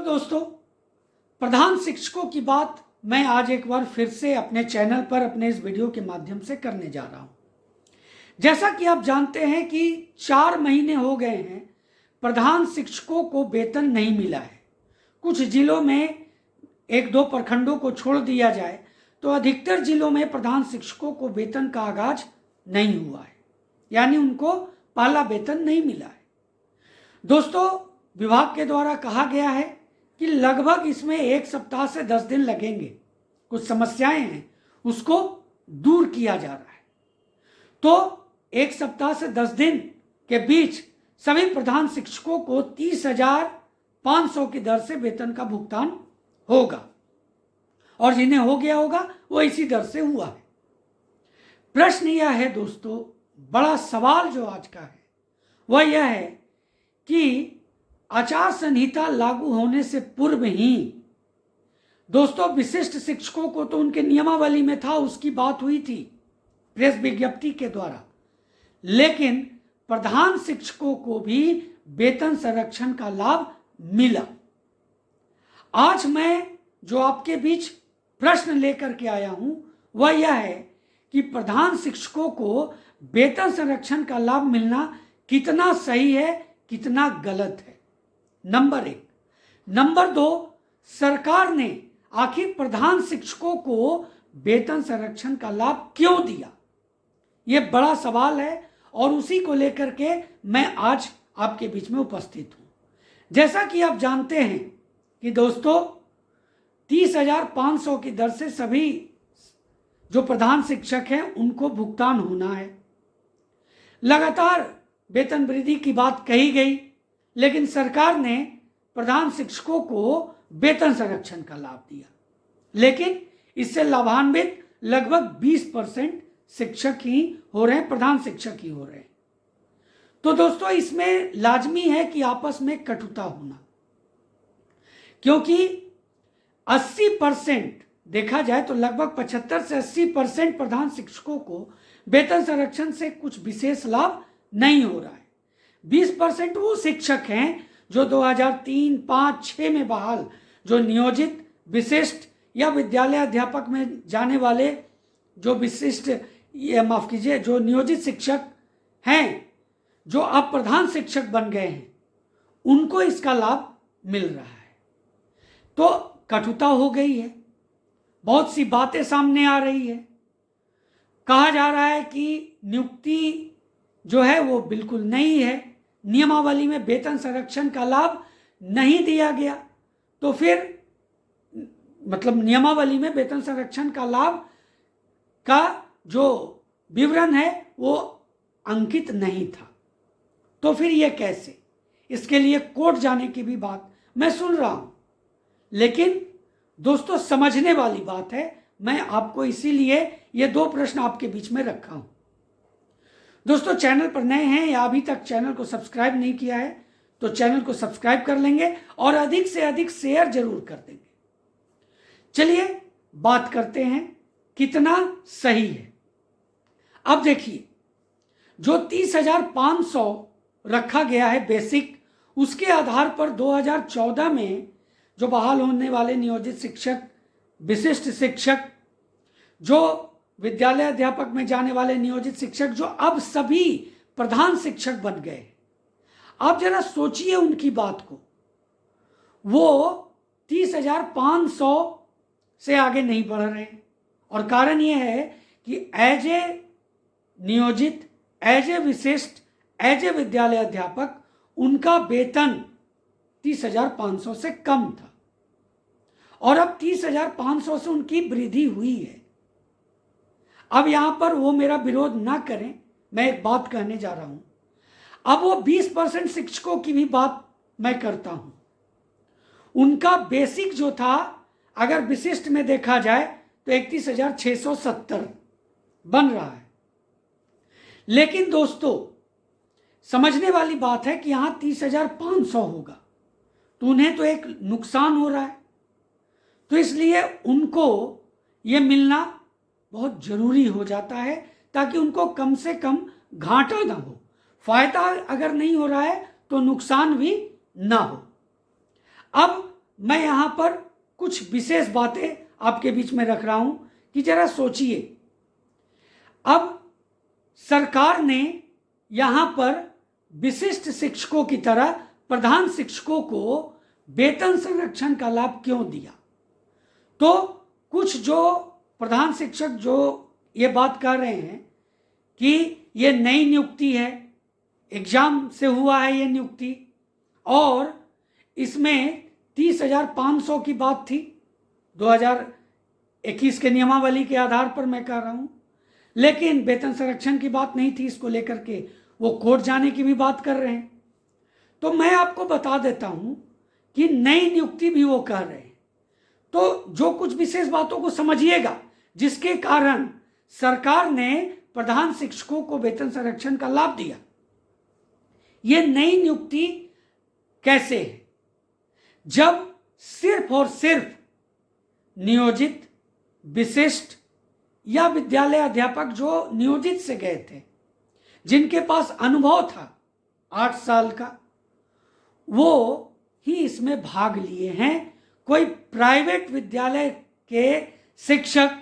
दोस्तों, प्रधान शिक्षकों की बात मैं आज एक बार फिर से अपने चैनल पर अपने इस वीडियो के माध्यम से करने जा रहा हूं। जैसा कि आप जानते हैं कि 4 महीने हो गए हैं प्रधान शिक्षकों को वेतन नहीं मिला है। कुछ जिलों में 1-2 प्रखंडों को छोड़ दिया जाए तो अधिकतर जिलों में प्रधान शिक्षकों को वेतन का आगाज नहीं हुआ है, यानी उनको पहला वेतन नहीं मिला है। दोस्तों, विभाग के द्वारा कहा गया है कि लगभग इसमें 1 सप्ताह से 10 दिन लगेंगे। कुछ समस्याएं हैं, उसको दूर किया जा रहा है। तो 1 सप्ताह से 10 दिन के बीच सभी प्रधान शिक्षकों को 30,500 की दर से वेतन का भुगतान होगा और जिन्हें हो गया होगा वो इसी दर से हुआ है। प्रश्न यह है दोस्तों, बड़ा सवाल जो आज का है वह यह है कि आचार संहिता लागू होने से पूर्व ही दोस्तों विशिष्ट शिक्षकों को तो उनके नियमावली में था, उसकी बात हुई थी प्रेस विज्ञप्ति के द्वारा, लेकिन प्रधान शिक्षकों को भी वेतन संरक्षण का लाभ मिला। आज मैं जो आपके बीच प्रश्न लेकर के आया हूं वह यह है कि प्रधान शिक्षकों को वेतन संरक्षण का लाभ मिलना कितना सही है, कितना गलत है। नंबर 1। नंबर 2, सरकार ने आखिर प्रधान शिक्षकों को वेतन संरक्षण का लाभ क्यों दिया? यह बड़ा सवाल है और उसी को लेकर के मैं आज आपके बीच में उपस्थित हूं। जैसा कि आप जानते हैं कि दोस्तों 30,500 की दर से सभी जो प्रधान शिक्षक हैं उनको भुगतान होना है। लगातार वेतन वृद्धि की बात कही गई, लेकिन सरकार ने प्रधान शिक्षकों को वेतन संरक्षण का लाभ दिया, लेकिन इससे लाभान्वित लगभग 20% शिक्षक ही हो रहे हैं, प्रधान शिक्षक ही हो रहे हैं। तो दोस्तों इसमें लाजमी है कि आपस में कटुता होना, क्योंकि 80% देखा जाए तो लगभग 75 से 80% प्रधान शिक्षकों को वेतन संरक्षण से कुछ विशेष लाभ नहीं हो रहा है। 20% वो शिक्षक हैं जो 2003, 5, 6 में बहाल जो नियोजित विशिष्ट या विद्यालय अध्यापक में जाने वाले जो विशिष्ट जो नियोजित शिक्षक हैं, जो अब प्रधान शिक्षक बन गए हैं, उनको इसका लाभ मिल रहा है। तो कटुता हो गई है, बहुत सी बातें सामने आ रही है। कहा जा रहा है कि नियुक्ति जो है वो बिल्कुल नहीं है, नियमावली में वेतन संरक्षण का लाभ नहीं दिया गया, तो फिर मतलब नियमावली में वेतन संरक्षण का लाभ का जो विवरण है वो अंकित नहीं था, तो फिर ये कैसे? इसके लिए कोर्ट जाने की भी बात मैं सुन रहा हूं, लेकिन दोस्तों समझने वाली बात है। मैं आपको इसीलिए ये 2 प्रश्न आपके बीच में रखा हूं। दोस्तों, चैनल पर नए हैं या अभी तक चैनल को सब्सक्राइब नहीं किया है तो चैनल को सब्सक्राइब कर लेंगे और अधिक से अधिक शेयर जरूर कर देंगे। चलिए बात करते हैं कितना सही है। अब देखिए, जो 30,500 रखा गया है बेसिक, उसके आधार पर 2014 में जो बहाल होने वाले नियोजित शिक्षक, विशिष्ट शिक्षक, जो विद्यालय अध्यापक में जाने वाले नियोजित शिक्षक, जो अब सभी प्रधान शिक्षक बन गए, आप जरा सोचिए उनकी बात को। वो 30,500 से आगे नहीं बढ़ रहे हैं और कारण यह है कि एज ए नियोजित, एज ए विशिष्ट, एज ए विद्यालय अध्यापक उनका वेतन 30,500 से कम था और अब 30,500 से उनकी वृद्धि हुई है। अब यहां पर वो मेरा विरोध ना करें, मैं एक बात कहने जा रहा हूं। अब वो 20% शिक्षकों की भी बात मैं करता हूं। उनका बेसिक जो था, अगर विशिष्ट में देखा जाए तो 31,670 बन रहा है, लेकिन दोस्तों समझने वाली बात है कि यहां 30,500 होगा तो उन्हें तो एक नुकसान हो रहा है, तो इसलिए उनको ये मिलना बहुत जरूरी हो जाता है ताकि उनको कम से कम घाटा ना हो। फायदा अगर नहीं हो रहा है तो नुकसान भी ना हो। अब मैं यहाँ पर कुछ विशेष बातें आपके बीच में रख रहा हूँ कि जरा सोचिए। अब सरकार ने यहाँ पर विशिष्ट शिक्षकों की तरह प्रधान शिक्षकों को वेतन संरक्षण का लाभ क्यों दिया? तो कुछ जो प्रधान शिक्षक जो ये बात कर रहे हैं कि ये नई नियुक्ति है, एग्जाम से हुआ है ये नियुक्ति, और इसमें 30,500 की बात थी 2021 के नियमावली के आधार पर मैं कह रहा हूँ, लेकिन वेतन संरक्षण की बात नहीं थी। इसको लेकर के वो कोर्ट जाने की भी बात कर रहे हैं। तो मैं आपको बता देता हूँ कि नई नियुक्ति भी वो कह रहे हैं। तो जो कुछ विशेष बातों को समझिएगा जिसके कारण सरकार ने प्रधान शिक्षकों को वेतन संरक्षण का लाभ दिया। ये नई नियुक्ति कैसे है? जब सिर्फ और सिर्फ नियोजित, विशिष्ट या विद्यालय अध्यापक जो नियोजित से गए थे, जिनके पास अनुभव था 8 साल का, वो ही इसमें भाग लिए हैं। कोई प्राइवेट विद्यालय के शिक्षक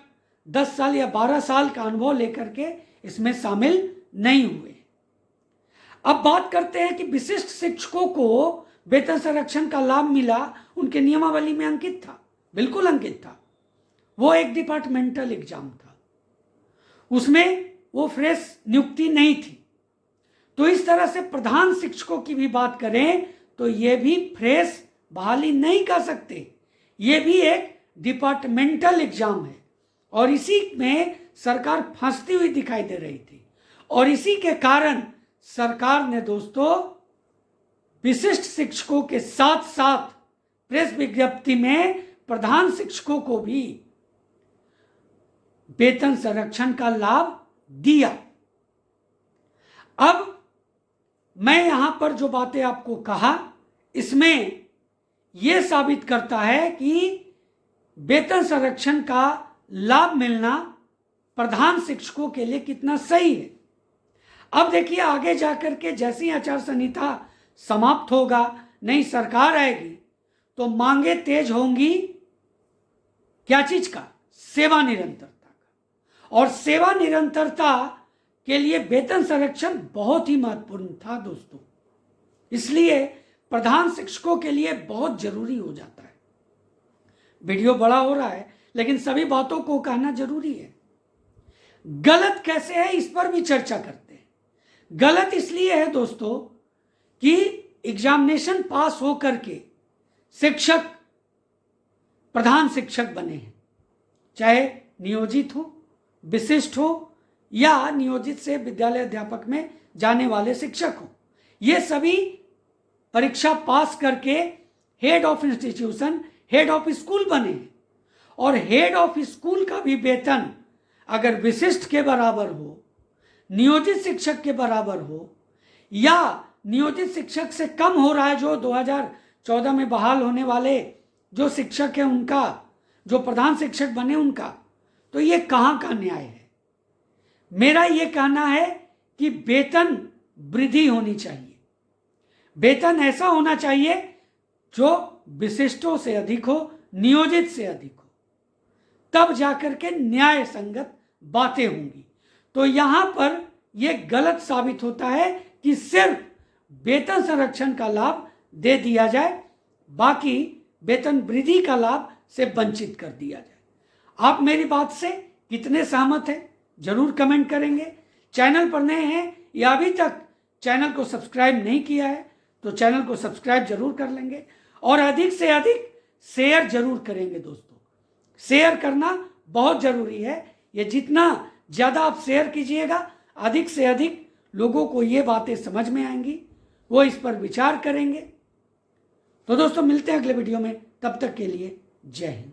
10 साल या 12 साल का अनुभव लेकर के इसमें शामिल नहीं हुए। अब बात करते हैं कि विशिष्ट शिक्षकों को वेतन संरक्षण का लाभ मिला, उनके नियमावली में अंकित था, बिल्कुल अंकित था। वो एक डिपार्टमेंटल एग्जाम था, उसमें वो फ्रेश नियुक्ति नहीं थी। तो इस तरह से प्रधान शिक्षकों की भी बात करें तो ये भी फ्रेश बहाली नहीं कर सकते, ये भी एक डिपार्टमेंटल एग्जाम है और इसी में सरकार फंसती हुई दिखाई दे रही थी। और इसी के कारण सरकार ने दोस्तों विशिष्ट शिक्षकों के साथ साथ प्रेस विज्ञप्ति में प्रधान शिक्षकों को भी वेतन संरक्षण का लाभ दिया। अब मैं यहां पर जो बातें आपको कहा, इसमें यह साबित करता है कि वेतन संरक्षण का लाभ मिलना प्रधान शिक्षकों के लिए कितना सही है। अब देखिए आगे जाकर के जैसी आचार संहिता समाप्त होगा, नई सरकार आएगी तो मांगे तेज होंगी क्या चीज का? सेवा निरंतरता का। और सेवा निरंतरता के लिए वेतन संरक्षण बहुत ही महत्वपूर्ण था दोस्तों, इसलिए प्रधान शिक्षकों के लिए बहुत जरूरी हो जाता है। वीडियो बड़ा हो रहा है लेकिन सभी बातों को कहना जरूरी है। गलत कैसे है इस पर भी चर्चा करते हैं। गलत इसलिए है दोस्तों कि एग्जामिनेशन पास होकर के शिक्षक प्रधान शिक्षक बने हैं, चाहे नियोजित हो, विशिष्ट हो या नियोजित से विद्यालय अध्यापक में जाने वाले शिक्षक हो। ये सभी परीक्षा पास करके head of institution, head of school बने हैं। और हेड ऑफ स्कूल का भी वेतन अगर विशिष्ट के बराबर हो, नियोजित शिक्षक के बराबर हो या नियोजित शिक्षक से कम हो रहा है, जो 2014 में बहाल होने वाले जो शिक्षक है उनका, जो प्रधान शिक्षक बने उनका, तो ये कहाँ का न्याय है? मेरा ये कहना है कि वेतन वृद्धि होनी चाहिए। वेतन ऐसा होना चाहिए जो विशिष्टों से अधिक हो, नियोजित से अधिक हो, तब जाकर के न्याय संगत बातें होंगी। तो यहां पर यह गलत साबित होता है कि सिर्फ वेतन संरक्षण का लाभ दे दिया जाए, बाकी वेतन वृद्धि का लाभ से वंचित कर दिया जाए। आप मेरी बात से कितने सहमत हैं जरूर कमेंट करेंगे। चैनल पर नए हैं या अभी तक चैनल को सब्सक्राइब नहीं किया है तो चैनल को सब्सक्राइब जरूर कर लेंगे और अधिक से अधिक शेयर जरूर करेंगे दोस्तों। शेयर करना बहुत जरूरी है। ये जितना ज़्यादा आप शेयर कीजिएगा, अधिक से अधिक लोगों को ये बातें समझ में आएंगी, वो इस पर विचार करेंगे। तो दोस्तों मिलते हैं अगले वीडियो में, तब तक के लिए जय हिंद।